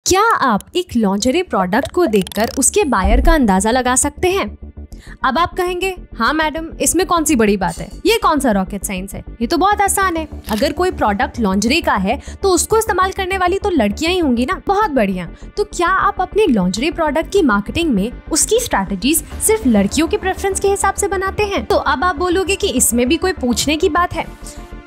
क्या आप एक लॉन्जरी प्रोडक्ट को देखकर उसके बायर का अंदाजा लगा सकते हैं? अब आप कहेंगे, हाँ मैडम, इसमें कौन सी बड़ी बात है, ये कौन सा रॉकेट साइंस है, ये तो बहुत आसान है। अगर कोई प्रोडक्ट लॉन्जरी का है तो उसको इस्तेमाल करने वाली तो लड़कियां ही होंगी ना। बहुत बढ़िया। तो क्या आप अपने लॉन्जरी प्रोडक्ट की मार्केटिंग में उसकी स्ट्रैटेजीज सिर्फ लड़कियों के प्रेफरेंस के हिसाब से बनाते हैं? तो अब आप बोलोगे कि इसमें भी कोई पूछने की बात है।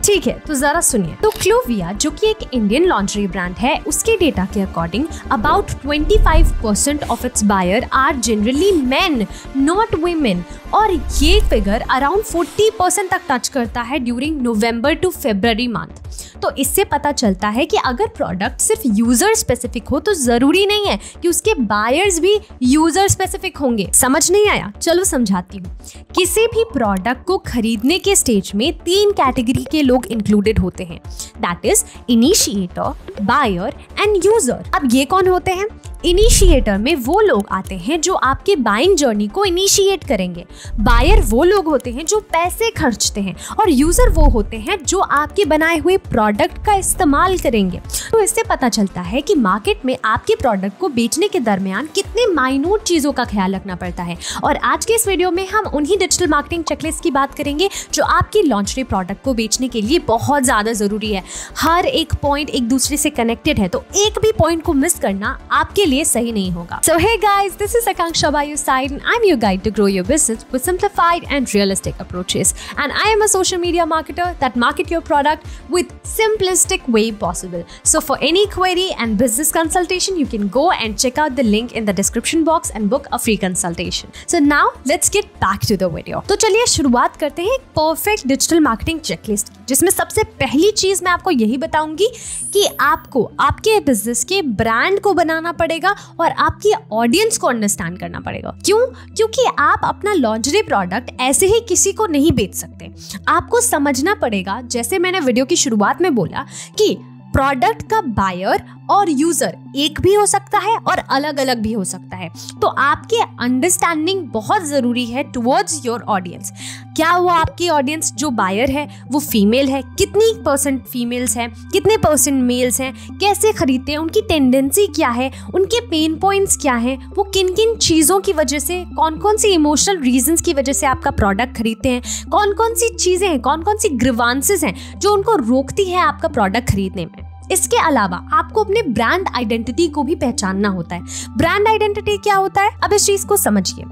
ठीक है, तो जरा सुनिए। तो क्लोविया, जो कि एक इंडियन लॉन्ड्री ब्रांड है, उसके डेटा के according about 25% of its buyer are generally men, not women, और ये फिगर अराउंड 40% तक टच करता है during November to February month. तो इससे पता चलता है कि अगर प्रोडक्ट सिर्फ यूजर स्पेसिफिक हो तो जरूरी नहीं है कि उसके बायर्स भी यूजर स्पेसिफिक होंगे। समझ नहीं आया? चलो समझाती हूँ। किसी भी प्रोडक्ट को खरीदने के स्टेज में 3 कैटेगरी के लोग इंक्लूडेड होते हैं, that is initiator, buyer and user. अब ये कौन होते हैं? इनिशिएटर में वो लोग आते हैं जो आपके बाइंग जर्नी को इनिशिएट करेंगे, बायर वो लोग होते हैं जो पैसे खर्चते हैं, और यूजर वो होते हैं जो आपके बनाए हुए प्रोडक्ट का इस्तेमाल करेंगे। तो इससे पता चलता है कि मार्केट में आपके प्रोडक्ट को बेचने के दरमियान कितने माइन्यूट चीजों का ख्याल रखना पड़ता है। और आज के इस वीडियो में हम उन्हीं डिजिटल मार्केटिंग चेकलिस्ट की बात करेंगे जो आपके लॉन्जरी प्रोडक्ट को बेचने के लिए बहुत ज्यादा जरूरी है। हर एक पॉइंट एक दूसरे से कनेक्टेड है, तो एक भी पॉइंट को मिस करना आपके लिए सही नहीं होगा। So hey guys, this is Akanksha by your side and I'm your guide to grow your business with simplified and realistic approaches. And I am a social media marketer that market your product with simplistic way possible. So for any query and business consultation, you can go and check out the link in the description box and book a free consultation. So now let's get back to the video. तो चलिए शुरुआत करते हैं एक perfect digital marketing checklist, जिसमें सबसे पहली चीज मैं आपको यही बताऊंगी कि आपको आपके बिजनेस के ब्रांड को बनाना पड़ेगा और आपकी ऑडियंस को अंडरस्टैंड करना पड़ेगा। क्यों? क्योंकि आप अपना लॉन्जरी प्रोडक्ट ऐसे ही किसी को नहीं बेच सकते। आपको समझना पड़ेगा, जैसे मैंने वीडियो की शुरुआत में बोला, कि प्रोडक्ट का बायर और यूजर एक भी हो सकता है और अलग अलग भी हो सकता है। तो आपकी अंडरस्टैंडिंग बहुत जरूरी है टुवर्ड्स योर ऑडियंस। क्या वो आपकी ऑडियंस जो बायर है वो फीमेल है, कितनी % फीमेल्स हैं, कितने % मेल्स हैं, कैसे खरीदते हैं, उनकी टेंडेंसी क्या है, उनके पेन पॉइंट्स क्या हैं, वो किन किन चीज़ों की वजह से, कौन कौन सी इमोशनल रीजंस की वजह से आपका प्रोडक्ट खरीदते हैं, कौन कौन सी चीज़ें हैं, कौन कौन सी ग्रीवांसेस हैं जो उनको रोकती है आपका प्रोडक्ट खरीदने में। इसके अलावा आपको अपने ब्रांड आइडेंटिटी को भी पहचानना होता है। ब्रांड आइडेंटिटी क्या होता है? अब इस चीज को समझिए।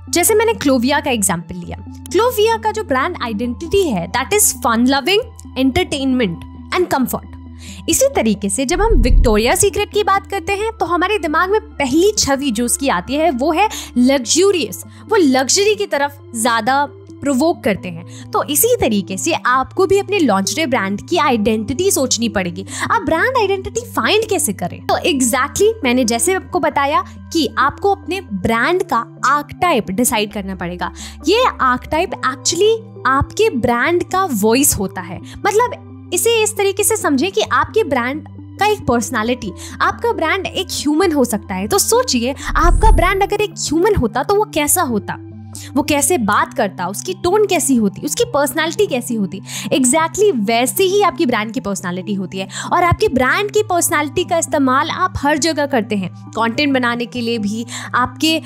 जैसे मैंने क्लोविया का एग्जांपल लिया, क्लोविया का जो ब्रांड आइडेंटिटी है that is fun loving, entertainment and comfort. इसी तरीके से जब हम विक्टोरिया सीक्रेट की बात करते हैं तो हमारे दिमाग में पहली छवि जो उसकी आती है वो है लग्जूरियस, वो लग्जरी की तरफ ज्यादा प्रोवोक करते हैं। तो इसी तरीके से आपको भी अपने लॉन्जरी ब्रांड की आइडेंटिटी सोचनी पड़ेगी। आप ब्रांड आइडेंटिटी फाइंड कैसे करें? तो एग्जैक्टली मैंने जैसे आपको बताया कि आपको अपने ब्रांड का आर्कटाइप डिसाइड करना पड़ेगा। ये आर्कटाइप एक्चुअली आपके ब्रांड का वॉइस होता है। मतलब इसे इस तरीके से समझे कि आपके ब्रांड का एक पर्सनालिटी, आपका ब्रांड एक ह्यूमन हो सकता है। तो सोचिए, आपका ब्रांड अगर एक ह्यूमन होता तो वो कैसा होता, वो कैसे बात करता, उसकी टोन कैसी होती, उसकी पर्सनालिटी कैसी होती। एग्जैक्टली वैसे ही आपकी ब्रांड की पर्सनालिटी होती है। और आपकी ब्रांड की पर्सनालिटी का इस्तेमाल आप हर जगह करते हैं, कंटेंट बनाने के लिए भी, आपके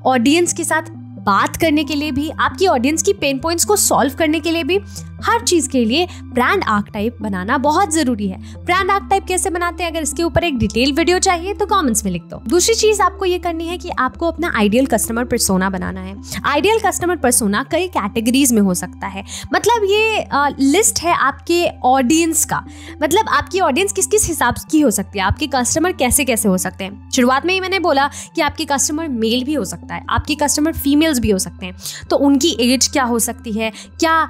ऑडियंस के साथ बात करने के लिए भी, आपकी ऑडियंस की पेन पॉइंट्स को सॉल्व करने के लिए भी। हर चीज के लिए ब्रांड आर्कटाइप बनाना बहुत जरूरी है। ब्रांड आर्कटाइप कैसे बनाते हैं, अगर इसके ऊपर एक डिटेल वीडियो चाहिए तो कमेंट्स में लिख दो। दूसरी चीज आपको ये करनी है कि आपको अपना आइडियल कस्टमर पर्सोना बनाना है। आइडियल कस्टमर पर्सोना कई कैटेगरीज में हो सकता है। मतलब ये लिस्ट है आपके ऑडियंस का, मतलब आपकी ऑडियंस किस किस हिसाब की हो सकती है, आपके कस्टमर कैसे कैसे हो सकते हैं। शुरुआत में ही मैंने बोला कि आपके कस्टमर मेल भी हो सकता है, आपके कस्टमर फीमेल्स भी हो सकते हैं। तो उनकी एज क्या हो सकती है? क्या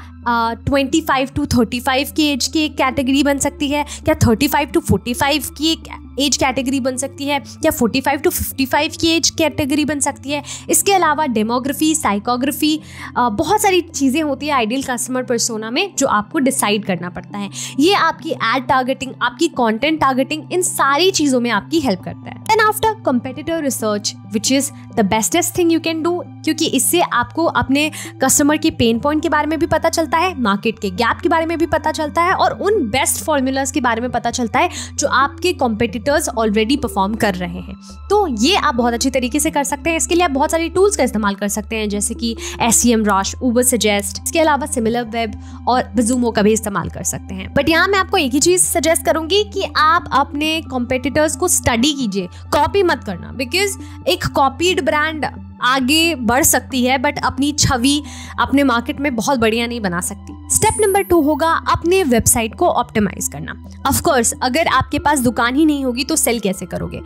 25 to 35 की एज की एक कैटेगरी बन सकती है? क्या 35 to 45 की एक एज कैटेगरी बन सकती है? क्या 45 to 55 की एज कैटेगरी बन सकती है? इसके अलावा डेमोग्राफी, साइकोग्राफी, बहुत सारी चीज़ें होती है आइडियल कस्टमर पर्सोना में जो आपको डिसाइड करना पड़ता है। ये आपकी एड टारगेटिंग, आपकी कंटेंट टारगेटिंग, इन सारी चीज़ों में आपकी हेल्प करता है। Then after competitor research which is the bestest thing you can do, क्योंकि इससे आपको अपने कस्टमर की पेन पॉइंट के बारे में भी पता चलता है, मार्केट के गैप के बारे में भी पता चलता है और उन बेस्ट फॉर्मूलाज के बारे में पता चलता है जो आपके कॉम्पिटिटर्स ऑलरेडी परफॉर्म कर रहे हैं। तो ये आप बहुत अच्छी तरीके से कर सकते हैं। इसके लिए आप बहुत सारी टूल्स का इस्तेमाल कर सकते हैं, जैसे कि SEMrush, Ubersuggest, इसके अलावा SimilarWeb और Bizumo का भी इस्तेमाल कर सकते हैं। बट यहाँ मैं आपको एक ही चीज सजेस्ट करूंगी कि आप अपने कॉम्पिटिटर्स को स्टडी कीजिए, कॉपी मत करना, बिकॉज एक कॉपीड ब्रांड आगे बढ़ सकती है बट अपनी छवि अपने मार्केट में बहुत बढ़िया नहीं बना सकती। स्टेप नंबर 2 होगा अपने वेबसाइट को ऑप्टिमाइज करना। ऑफ कोर्स अगर आपके पास दुकान ही नहीं होगी तो सेल कैसे करोगे?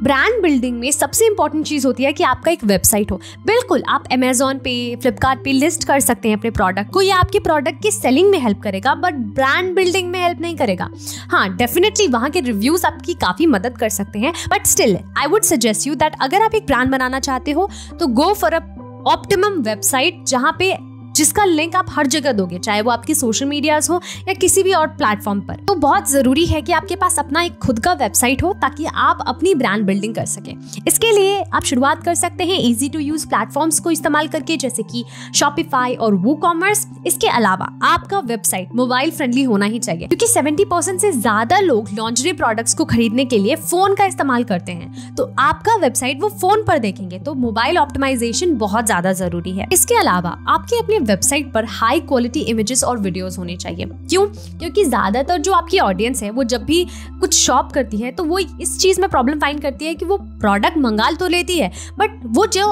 ब्रांड बिल्डिंग में सबसे इंपॉर्टेंट चीज होती है कि आपका एक वेबसाइट हो। बिल्कुल आप अमेजोन पे, फ्लिपकार्ट पे लिस्ट कर सकते हैं अपने प्रोडक्ट को, या आपके प्रोडक्ट की सेलिंग में हेल्प करेगा बट ब्रांड बिल्डिंग में हेल्प नहीं करेगा। हाँ, डेफिनेटली वहाँ के रिव्यूज आपकी काफी मदद कर सकते हैं, but still I would suggest you that अगर आप एक ब्रांड बनाना चाहते हो तो go for a optimum website जहाँ पे जिसका लिंक आप हर जगह दोगे, चाहे वो आपकी सोशल मीडियाज हो या किसी भी और प्लेटफॉर्म पर। तो बहुत जरूरी है कि आपके पास अपना एक खुद का वेबसाइट हो ताकि आप अपनी ब्रांड बिल्डिंग कर सकें। इसके लिए आप शुरुआत कर सकते हैं इजी टू यूज प्लेटफॉर्म्स को इस्तेमाल करके, जैसे कि Shopify और WooCommerce। इसके अलावा आपका वेबसाइट मोबाइल फ्रेंडली होना ही चाहिए, क्योंकि 70% से ज्यादा लोग लॉन्जरी प्रोडक्ट्स को खरीदने के लिए फोन का इस्तेमाल करते हैं। तो आपका वेबसाइट वो फोन पर देखेंगे, तो मोबाइल ऑप्टिमाइजेशन बहुत ज्यादा जरूरी है। इसके अलावा आपके अपने वेबसाइट पर हाई क्वालिटी इमेजेस और वीडियोस होने चाहिए। क्यों? क्योंकि ज्यादातर जो आपकी ऑडियंस है वो जब भी कुछ शॉप करती है तो वो इस चीज में प्रॉब्लम फाइंड करती है कि वो प्रोडक्ट मंगा तो लेती है बट वो जो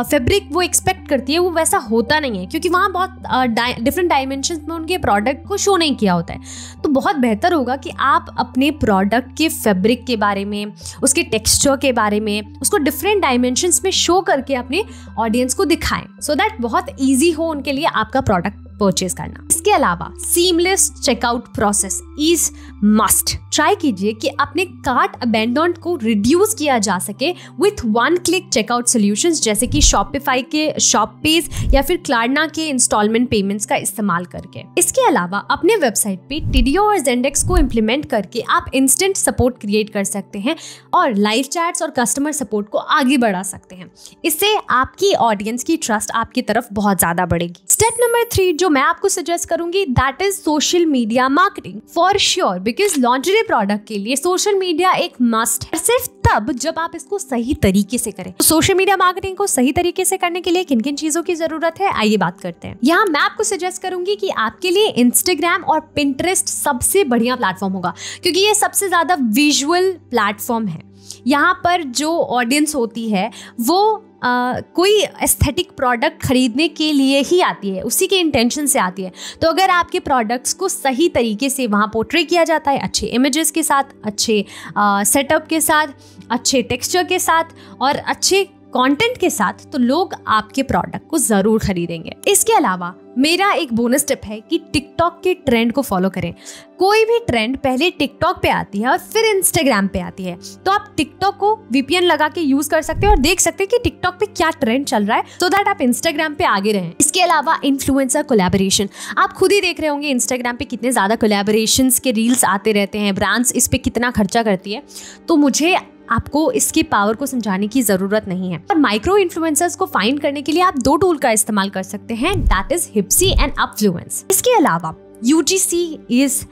फैब्रिक वो एक्सपेक्ट करती है वो वैसा होता नहीं है, क्योंकि वहाँ बहुत डिफरेंट डायमेंशंस में उनके प्रोडक्ट को शो नहीं किया होता है। तो बहुत बेहतर होगा कि आप अपने प्रोडक्ट के फैब्रिक के बारे में, उसके टेक्सचर के बारे में, उसको डिफरेंट डायमेंशंस में शो करके अपने ऑडियंस को दिखाएं, सो दैट बहुत ईजी हो उनके लिए आपका प्रोडक्ट परचेज करना। इसके अलावा seamless checkout process is must. Try कीजिए कि अपने कार्ट अबेंडन को रिड्यूस किया जा सके with one click checkout solutions, जैसे कि शॉपिफाई के शॉप पेज या फिर क्लारना के इंस्टॉलमेंट पेमेंट्स का इस्तेमाल करके। इसके अलावा अपने वेबसाइट पे टीडीओ और ज़ेंडेक्स को इम्प्लीमेंट करके आप इंस्टेंट सपोर्ट क्रिएट कर सकते हैं और लाइव चैट्स और कस्टमर सपोर्ट को आगे बढ़ा सकते हैं। इससे आपकी ऑडियंस की ट्रस्ट आपकी तरफ बहुत ज्यादा बढ़ेगी। स्टेप नंबर 3 जो मैं आपको सजेस्ट करूंगी that is social media marketing for sure, because lingerie product के लिए सोशल मीडिया एक मस्ट है, सिर्फ तब जब आप इसको सही तरीके से करें। तो सोशल मीडिया मार्केटिंग को सही तरीके से करने के लिए किन किन चीजों की जरूरत है, आइए बात करते हैं। यहाँ मैं आपको सजेस्ट करूंगी कि आपके लिए इंस्टाग्राम और पिंटरेस्ट सबसे बढ़िया प्लेटफॉर्म होगा, क्योंकि ये सबसे ज्यादा विजुअल प्लेटफॉर्म है। यहाँ पर जो ऑडियंस होती है वो कोई एस्थेटिक प्रोडक्ट खरीदने के लिए ही आती है, उसी के इंटेंशन से आती है। तो अगर आपके प्रोडक्ट्स को सही तरीके से वहाँ पोर्ट्रे किया जाता है, अच्छे इमेजेस के साथ, अच्छे सेटअप के साथ, अच्छे टेक्सचर के साथ और अच्छे कंटेंट के साथ, तो लोग आपके प्रोडक्ट को जरूर खरीदेंगे। इसके अलावा मेरा एक बोनस टिप है कि टिकटॉक के ट्रेंड को फॉलो करें। कोई भी ट्रेंड पहले टिकटॉक पे आती है और फिर इंस्टाग्राम पे आती है, तो आप टिकटॉक को VPN लगा के यूज कर सकते हैं और देख सकते हैं कि टिकटॉक पे क्या ट्रेंड चल रहा है, सो दैट आप इंस्टाग्राम पे आगे रहें। इसके अलावा इन्फ्लुएंसर कोलैबोरेशन, आप खुद ही देख रहे होंगे इंस्टाग्राम पे कितने ज्यादा कोलैबोरेशंस के रील्स आते रहते हैं, ब्रांड्स इस पे कितना खर्चा करती है। तो मुझे आपको इसकी पावर को समझाने की जरूरत नहीं है। और माइक्रो इन्फ्लुएंसर्स को फाइंड करने के लिए आप 2 टूल का इस्तेमाल कर सकते हैं, दैट इज हिप्सी एंड अपफ्लुएंस। इसके अलावा UGC इज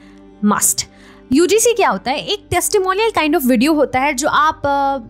मस्ट। UGC क्या होता है? एक टेस्टिमोनियल काइंड ऑफ वीडियो होता है जो आप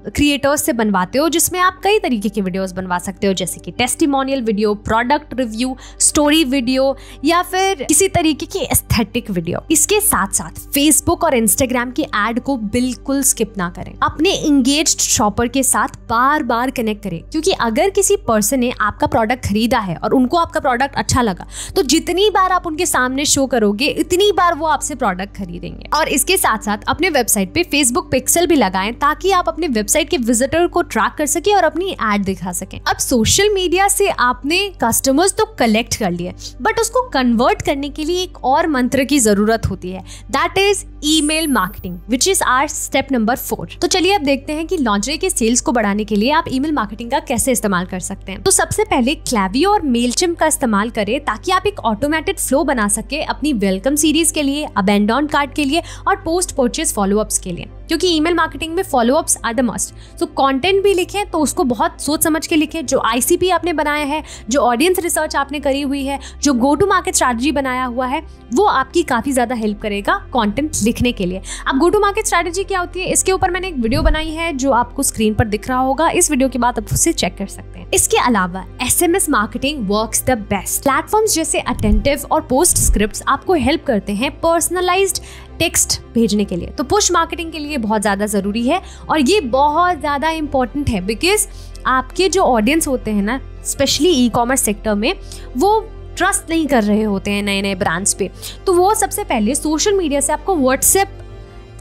क्रिएटर्स से बनवाते हो, जिसमें आप कई तरीके के वीडियोस बनवा सकते हो, जैसे कि testimonial video, product review, story video या फिर किसी तरीके की एस्थेटिक वीडियो। इसके साथ साथ फेसबुक और इंस्टाग्राम के ऐड को बिल्कुल स्किप ना करें। अपने इंगेज्ड शॉपर के साथ बार बार कनेक्ट करें, क्योंकि अगर किसी पर्सन ने आपका प्रोडक्ट खरीदा है और उनको आपका प्रोडक्ट अच्छा लगा, तो जितनी बार आप उनके सामने शो करोगे उतनी बार वो आपसे प्रोडक्ट खरीदेंगे। और इसके साथ साथ अपने वेबसाइट पे फेसबुक पिक्सल भी लगाएं, ताकि आप अपने वेबसाइट के विजिटर को ट्रैक कर सके और अपनी ऐड दिखा सकें। अब सोशल मीडिया से आपने कस्टमर्स तो कलेक्ट कर लिए, बट उसको कन्वर्ट करने के लिए एक और मंत्र की जरूरत होती है, that is email marketing, which is our step number 4। तो चलिए अब देखते हैं कि लॉन्जरी के सेल्स को बढ़ाने के लिए आप ईमेल मार्केटिंग का कैसे इस्तेमाल कर सकते हैं। तो सबसे पहले क्लैवियो और मेलचिम्प का इस्तेमाल करें, ताकि आप एक ऑटोमेटेड फ्लो बना सके अपनी वेलकम सीरीज के लिए, अबेंडन कार्ड के लिए और पोस्ट परचेज फॉलोअप्स के लिए। क्योंकि ईमेल मार्केटिंग में followups are the must. So content भी लिखें तो उसको बहुत सोच समझ के लिखें। जो आईसीपी आपने बनाया है, जो ऑडियंस रिसर्च आपने करी हुई है, जो गो टू मार्केट स्ट्रैटेजी बनाया हुआ है, वो आपकी काफ़ी ज़्यादा हेल्प करेगा कंटेंट लिखने के लिए। अब गो टू मार्केट स्ट्रैटेजी क्या होती है, इसके ऊपर मैंने एक वीडियो बनाई है जो आपको स्क्रीन पर दिख रहा होगा। इस वीडियो के बाद आप उसे चेक कर सकते हैं। इसके अलावा SMS marketing works the best. Platforms जैसे अटेंटिव और पोस्ट स्क्रिप्ट्स आपको हेल्प करते हैं पर्सनलाइज्ड टेक्स्ट भेजने के लिए। तो पुश मार्केटिंग के लिए बहुत ज़्यादा ज़रूरी है और ये बहुत ज़्यादा इंपॉर्टेंट है, बिकॉज आपके जो ऑडियंस होते हैं ना, स्पेशली ई कॉमर्स सेक्टर में, वो ट्रस्ट नहीं कर रहे होते हैं नए नए ब्रांड्स पे। तो वो सबसे पहले सोशल मीडिया से आपको व्हाट्सएप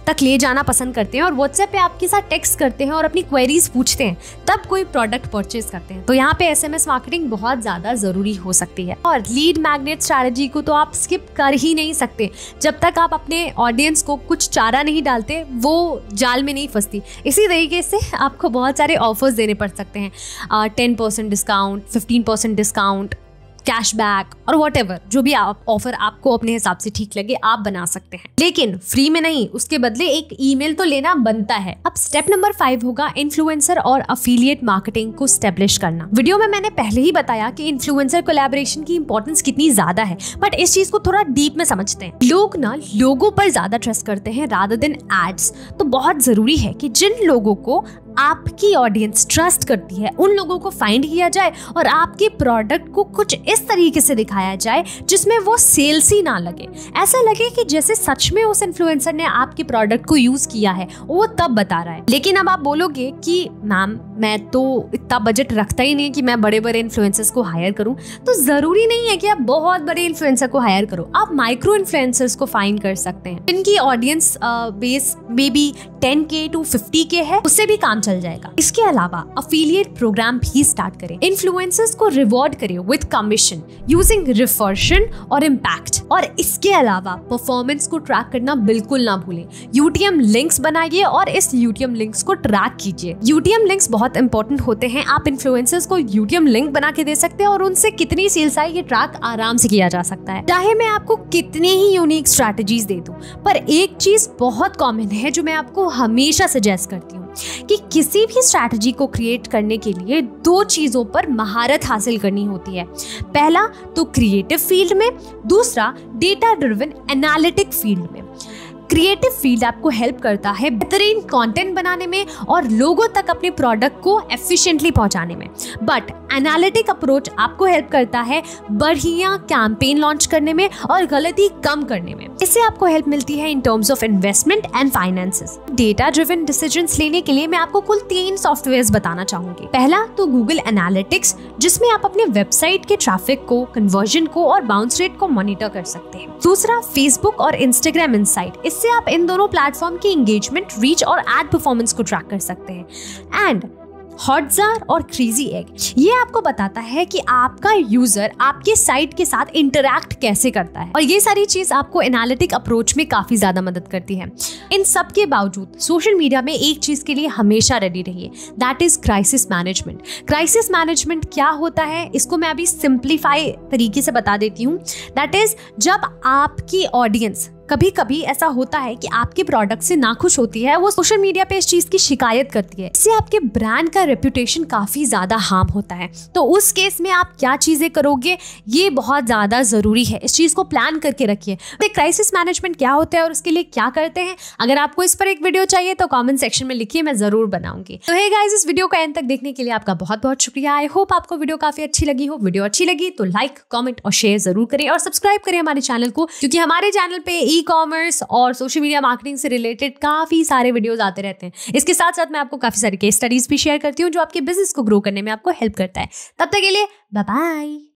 तक ले जाना पसंद करते हैं और व्हाट्सएप पे आपके साथ टेक्स्ट करते हैं और अपनी क्वेरीज पूछते हैं, तब कोई प्रोडक्ट परचेज करते हैं। तो यहाँ पे SMS मार्केटिंग बहुत ज़्यादा ज़रूरी हो सकती है। और लीड मैग्नेट स्ट्रैटेजी को तो आप स्किप कर ही नहीं सकते। जब तक आप अपने ऑडियंस को कुछ चारा नहीं डालते, वो जाल में नहीं फंसती। इसी तरीके से आपको बहुत सारे ऑफर्स देने पड़ सकते हैं, 10% डिस्काउंट, 15% डिस्काउंट, कैशबैक और व्हाटएवर, जो भी आप ऑफर आपको अपने हिसाब से ठीक लगे आप बना सकते हैं, लेकिन फ्री में नहीं, उसके बदले एक ईमेल तो लेना बनता है। अब स्टेप नंबर 5 होगा इन्फ्लुएंसर और अफिलिएट मार्केटिंग को स्टैब्लिश करना। वीडियो में मैंने पहले ही बताया कि इन्फ्लुएंसर कोलैबोरेशन की इंपॉर्टेंस कितनी ज्यादा है, बट इस चीज को थोड़ा डीप में समझते हैं। लोग ना लोगों पर ज्यादा ट्रस्ट करते हैं रादर देन एड्स। तो बहुत जरूरी है कि जिन लोगों को आपकी ऑडियंस ट्रस्ट करती है उन लोगों को फाइंड किया जाए और आपके प्रोडक्ट को कुछ इस तरीके से दिखाया जाए जिसमें वो सेल्सी ना लगे, ऐसा लगे कि जैसे सच में उस इन्फ्लुएंसर ने आपके प्रोडक्ट को यूज किया है, वो तब बता रहा है। लेकिन अब आप बोलोगे कि मैम मैं तो इतना बजट रखता ही नहीं कि मैं बड़े बड़े इन्फ्लुएंसर्स को हायर करूं। तो जरूरी नहीं है कि आप बहुत बड़े इन्फ्लुएंसर को हायर करो, आप माइक्रो इन्फ्लुएंसर्स को फाइंड कर सकते हैं। इनकी audience base may be 10K to 50K है, उससे भी काम चल जाएगा। इसके अलावा अफिलिएट प्रोग्राम भी स्टार्ट करें। इन्फ्लुएंसर्स को रिवॉर्ड करें विद कमीशन यूजिंग रिफर्शन और इम्पैक्ट। और इसके अलावा परफॉर्मेंस को ट्रैक करना बिल्कुल ना भूलें। UTM लिंक्स बनाइए और इस UTM लिंक्स को ट्रैक कीजिए। UTM लिंक्स बहुत इंपॉर्टेंट होते हैं। आप इन्फ्लुएंसर्स को UTM लिंक बना के दे सकते हैं और उनसे कितनी सेल्स आई ये ट्रैक आराम से किया जा सकता है। चाहे मैं आपको कितनी ही यूनिक स्ट्रैटेजीज दे दूं, पर एक चीज बहुत कॉमन है जो मैं आपको हमेशा सजेस्ट करती हूँ कि किसी भी स्ट्रैटेजी को क्रिएट करने के लिए 2 चीजों पर महारत हासिल करनी होती है। पहला तो क्रिएटिव फील्ड में, दूसरा डेटा ड्रिवन एनालिटिक फील्ड में। क्रिएटिव फील्ड आपको हेल्प करता है बेहतरीन कंटेंट बनाने में और लोगों तक अपने प्रोडक्ट को एफिशिएंटली पहुंचाने में, बट एनालिटिक अप्रोच आपको हेल्प करता है बढ़िया कैंपेन लॉन्च करने में और गलती कम करने में। इससे आपको हेल्प मिलती है in terms of investment and finances. Data driven decisions लेने के लिए मैं आपको कुल 3 सॉफ्टवेयर्स बताना चाहूंगी। पहला तो गूगल एनालिटिक्स, जिसमें आप अपने वेबसाइट के ट्रैफिक को, कन्वर्जन को और बाउंस रेट को मॉनिटर कर सकते हैं। दूसरा फेसबुक और इंस्टाग्राम इनसाइट, इससे आप इन दोनों प्लेटफॉर्म की एंगेजमेंट, रीच और एड परफॉर्मेंस को ट्रैक कर सकते हैं। एंड हॉटजार और क्रेजी एग, ये आपको बताता है कि आपका यूजर आपके साइट के साथ इंटरैक्ट कैसे करता है और ये सारी चीज आपको एनालिटिक अप्रोच में काफी ज्यादा मदद करती है। इन सब के बावजूद सोशल मीडिया में एक चीज के लिए हमेशा रेडी रहिए, that is crisis management. Crisis management क्या होता है, इसको मैं अभी सिंप्लीफाई तरीके से बता देती हूँ। दैट इज जब आपकी ऑडियंस, कभी कभी ऐसा होता है कि आपके प्रोडक्ट से नाखुश होती है, वो सोशल मीडिया पे इस चीज की शिकायत करती है, इससे आपके ब्रांड का रेपुटेशन काफी ज्यादा हार्म होता है। तो उस केस में आप क्या चीजें करोगे, ये बहुत ज्यादा जरूरी है। इस चीज को प्लान करके रखिए। क्राइसिस मैनेजमेंट क्या होता है और उसके लिए क्या करते हैं, अगर आपको इस पर एक वीडियो चाहिए तो कमेंट सेक्शन में लिखिए, मैं जरूर बनाऊंगी। तो हे गाइस, इस वीडियो को एंड तक देखने के लिए आपका बहुत बहुत शुक्रिया। आई होप आपको वीडियो काफी अच्छी लगी हो। वीडियो अच्छी लगी तो लाइक, कमेंट और शेयर जरूर करें और सब्सक्राइब करें हमारे चैनल को, क्योंकि हमारे चैनल पे ई कॉमर्स और सोशल मीडिया मार्केटिंग से रिलेटेड काफी सारे वीडियोस आते रहते हैं। इसके साथ साथ मैं आपको काफी सारे केस स्टडीज भी शेयर करती हूँ जो आपके बिजनेस को ग्रो करने में आपको हेल्प करता है। तब तक के लिए बाय बाय।